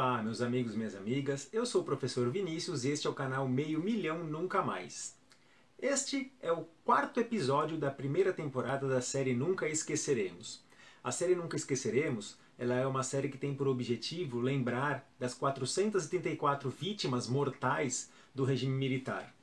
Olá, meus amigos e minhas amigas, eu sou o professor Vinícius e este é o canal Meio Milhão Nunca Mais. Este é o quarto episódio da primeira temporada da série Nunca Esqueceremos. A série Nunca Esqueceremos, ela é uma série que tem por objetivo lembrar das 434 vítimas mortais do regime militar,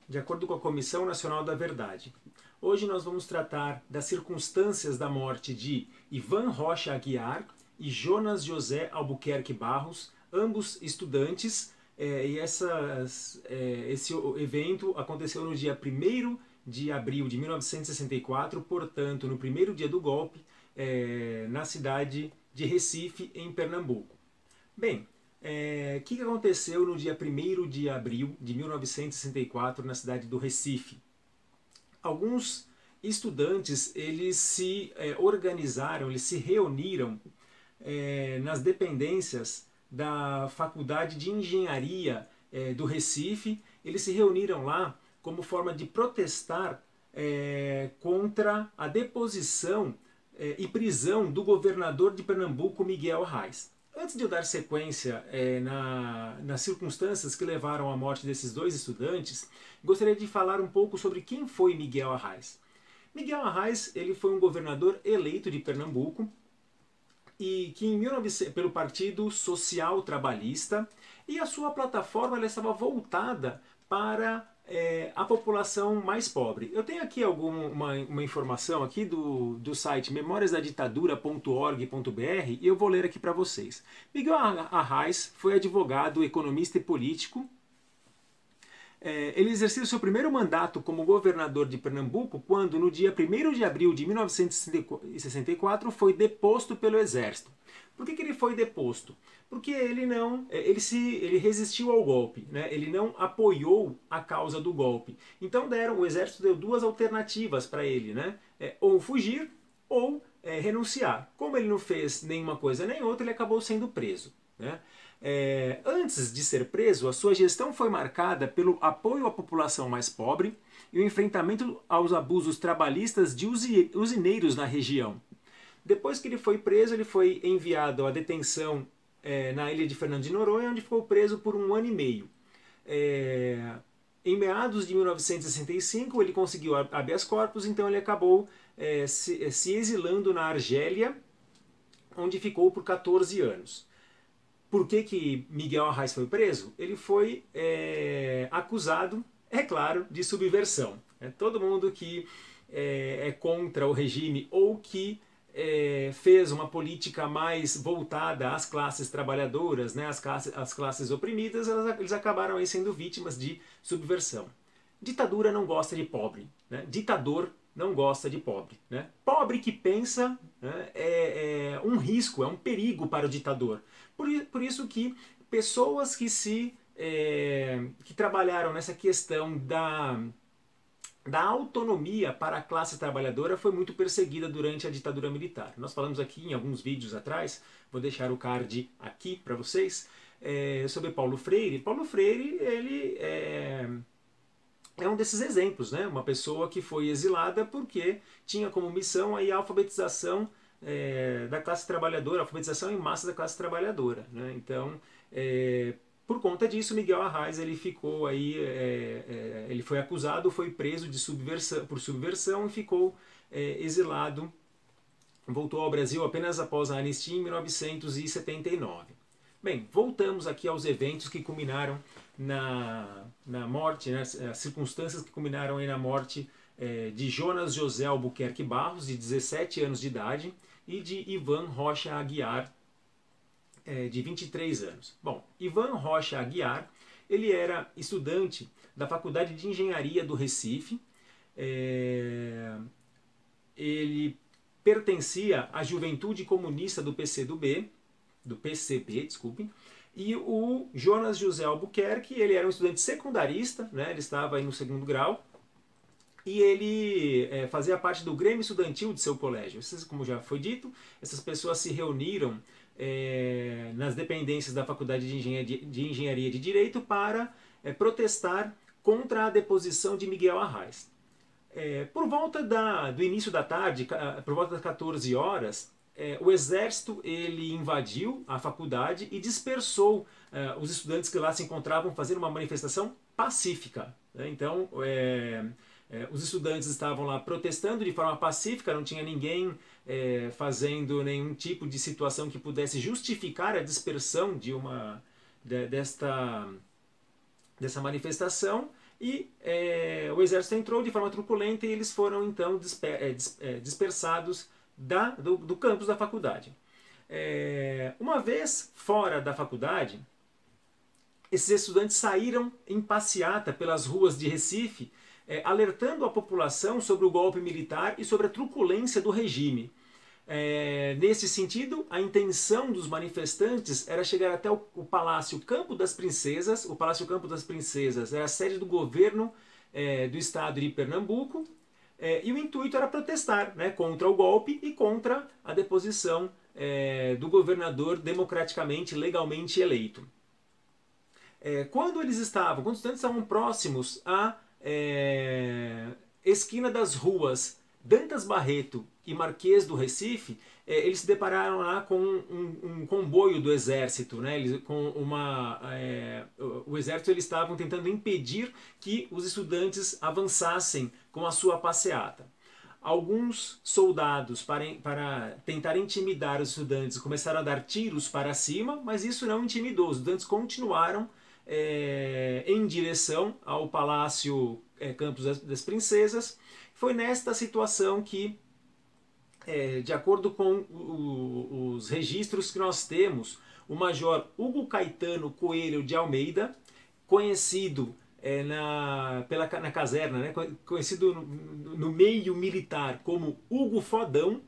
de acordo com a Comissão Nacional da Verdade. Hoje nós vamos tratar das circunstâncias da morte de Ivan Rocha Aguiar e Jonas José Albuquerque Barros, ambos estudantes, esse evento aconteceu no dia 1º de abril de 1964, portanto, no primeiro dia do golpe, na cidade de Recife, em Pernambuco. Bem, o que aconteceu no dia 1º de abril de 1964 na cidade do Recife? Alguns estudantes eles se organizaram, eles se reuniram nas dependências da Faculdade de Engenharia do Recife. Eles se reuniram lá como forma de protestar contra a deposição e prisão do governador de Pernambuco, Miguel Arraes. Antes de eu dar sequência nas circunstâncias que levaram à morte desses dois estudantes, gostaria de falar um pouco sobre quem foi Miguel Arraes. Miguel Arraes ele foi um governador eleito de Pernambuco e que pelo Partido Social Trabalhista, e a sua plataforma ela estava voltada para a população mais pobre. Eu tenho aqui uma informação aqui do site memoriasdaditadura.org.br e eu vou ler aqui para vocês. Miguel Arraes foi advogado, economista e político. Ele exerceu seu primeiro mandato como governador de Pernambuco quando, no dia 1º de abril de 1964, foi deposto pelo exército. Por que ele foi deposto? Porque ele resistiu ao golpe, né? Ele não apoiou a causa do golpe. Então o exército deu duas alternativas para ele, né? Ou fugir ou renunciar. Como ele não fez nenhuma coisa nem outra, ele acabou sendo preso, né? Antes de ser preso, a sua gestão foi marcada pelo apoio à população mais pobre e o enfrentamento aos abusos trabalhistas de usineiros na região. Depois que ele foi preso, ele foi enviado à detenção na ilha de Fernando de Noronha, onde ficou preso por 1 ano e meio. Em meados de 1965, ele conseguiu habeas corpus, então ele acabou se exilando na Argélia, onde ficou por 14 anos. Por que Miguel Arraes foi preso? Ele foi acusado, é claro, de subversão. Todo mundo que é contra o regime ou que fez uma política mais voltada às classes trabalhadoras, né, às classes oprimidas, eles acabaram aí sendo vítimas de subversão. Ditadura não gosta de pobre, né? Ditador não gosta de pobre, né? Pobre que pensa, né, é um risco, é um perigo para o ditador. Por isso que pessoas que trabalharam nessa questão da autonomia para a classe trabalhadora foi muito perseguida durante a ditadura militar. Nós falamos aqui em alguns vídeos atrás, vou deixar o card aqui para vocês, sobre Paulo Freire. Paulo Freire ele é um desses exemplos, né? Uma pessoa que foi exilada porque tinha como missão a alfabetização da classe trabalhadora, a alfabetização em massa da classe trabalhadora, né? Então, por conta disso, Miguel Arraes ele ficou aí, ele foi acusado, foi preso por subversão e ficou exilado. Voltou ao Brasil apenas após a anistia em 1979. Bem, voltamos aqui aos eventos que culminaram na morte, né, as circunstâncias que culminaram aí na morte de Jonas José Albuquerque Barros, de 17 anos de idade, e de Ivan Rocha Aguiar, de 23 anos. Bom, Ivan Rocha Aguiar, ele era estudante da Faculdade de Engenharia do Recife, ele pertencia à Juventude Comunista do PCB, desculpe, e o Jonas José Albuquerque, ele era um estudante secundarista, né, ele estava aí no 2º grau, e ele fazia parte do Grêmio Estudantil de seu colégio. Como já foi dito, essas pessoas se reuniram nas dependências da Faculdade de Engenharia de Direito para protestar contra a deposição de Miguel Arraes. Por volta do início da tarde, por volta das 14 horas, o exército ele invadiu a faculdade e dispersou os estudantes que lá se encontravam fazendo uma manifestação pacífica, né? Então, os estudantes estavam lá protestando de forma pacífica, não tinha ninguém fazendo nenhum tipo de situação que pudesse justificar a dispersão dessa manifestação, e o exército entrou de forma truculenta e eles foram então dispersados do campus da faculdade. Uma vez fora da faculdade, esses estudantes saíram em passeata pelas ruas de Recife, alertando a população sobre o golpe militar e sobre a truculência do regime. Nesse sentido, a intenção dos manifestantes era chegar até o Palácio Campo das Princesas. O Palácio Campo das Princesas era a sede do governo do estado de Pernambuco, e o intuito era protestar, né, contra o golpe e contra a deposição do governador democraticamente, legalmente eleito. Quando os estudantes estavam próximos à esquina das ruas Dantas Barreto e Marquês do Recife, eles se depararam lá com um comboio do exército, né? O exército, eles estavam tentando impedir que os estudantes avançassem com a sua passeata. Alguns soldados, para tentar intimidar os estudantes, começaram a dar tiros para cima, mas isso não intimidou. Os estudantes continuaram em direção ao Palácio Campos das Princesas. Foi nesta situação que, de acordo com os registros que nós temos, o Major Hugo Caetano Coelho de Almeida, conhecido na caserna, né, conhecido no meio militar como Hugo Fodão,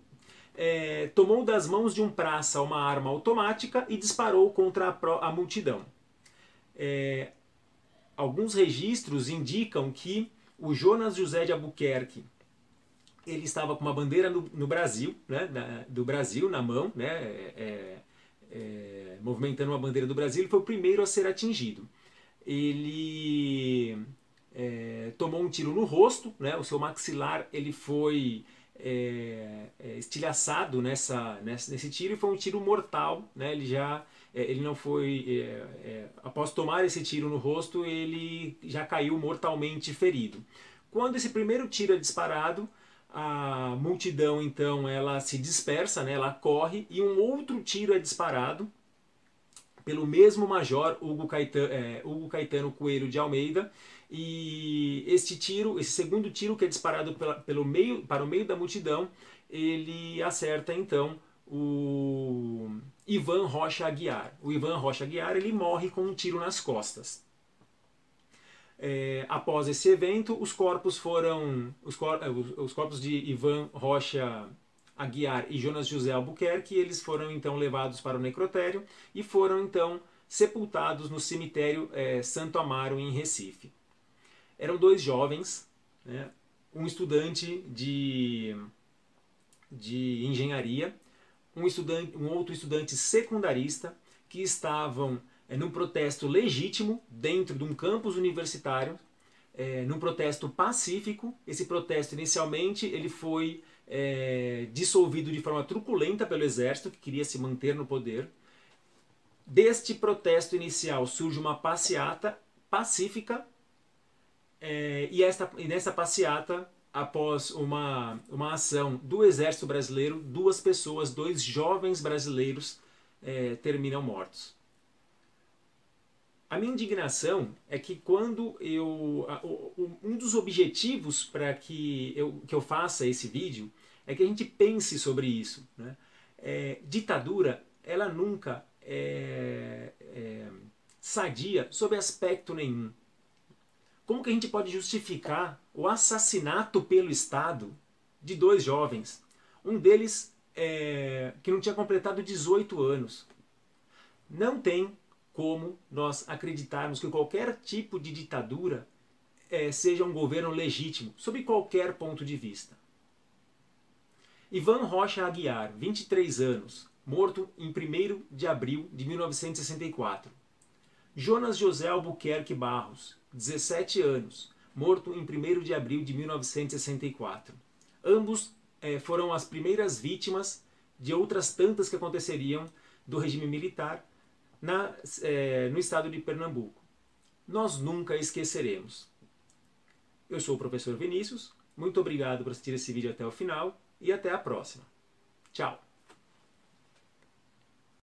tomou das mãos de um praça uma arma automática e disparou contra a multidão. Alguns registros indicam que o Jonas José de Albuquerque, ele estava com uma bandeira no Brasil, né, do Brasil na mão, né, movimentando uma bandeira do Brasil. Ele foi o primeiro a ser atingido. Ele tomou um tiro no rosto, né, o seu maxilar ele foi estilhaçado nesse tiro, e foi um tiro mortal, né, ele não foi, após tomar esse tiro no rosto, ele já caiu mortalmente ferido. Quando esse primeiro tiro é disparado, a multidão então ela se dispersa, né, ela corre, e um outro tiro é disparado pelo mesmo Major Hugo Caetano Coelho de Almeida, e esse segundo tiro que é disparado para o meio da multidão, ele acerta então o Ivan Rocha Aguiar. O Ivan Rocha Aguiar ele morre com um tiro nas costas. Após esse evento, os corpos de Ivan Rocha Aguiar e Jonas José Albuquerque, eles foram então levados para o necrotério e foram então sepultados no cemitério Santo Amaro, em Recife. Eram dois jovens, né, um estudante de engenharia, um outro estudante secundarista, que estavam num protesto legítimo dentro de um campus universitário, num protesto pacífico. Esse protesto inicialmente ele foi dissolvido de forma truculenta pelo exército, que queria se manter no poder. Deste protesto inicial surge uma passeata pacífica, e nessa passeata, após uma ação do exército brasileiro, dois jovens brasileiros terminam mortos. A minha indignação é que quando um dos objetivos para que eu faça esse vídeo é que a gente pense sobre isso, né? Ditadura, ela nunca sadia sob aspecto nenhum. Como que a gente pode justificar o assassinato pelo Estado de dois jovens? Um deles que não tinha completado 18 anos. Não tem como nós acreditarmos que qualquer tipo de ditadura seja um governo legítimo, sob qualquer ponto de vista. Ivan Rocha Aguiar, 23 anos, morto em 1º de abril de 1964. Jonas José Albuquerque Barros, 17 anos, morto em 1º de abril de 1964. Ambos foram as primeiras vítimas de outras tantas que aconteceriam do regime militar no estado de Pernambuco. Nós nunca esqueceremos. Eu sou o professor Vinícius, muito obrigado por assistir esse vídeo até o final e até a próxima. Tchau!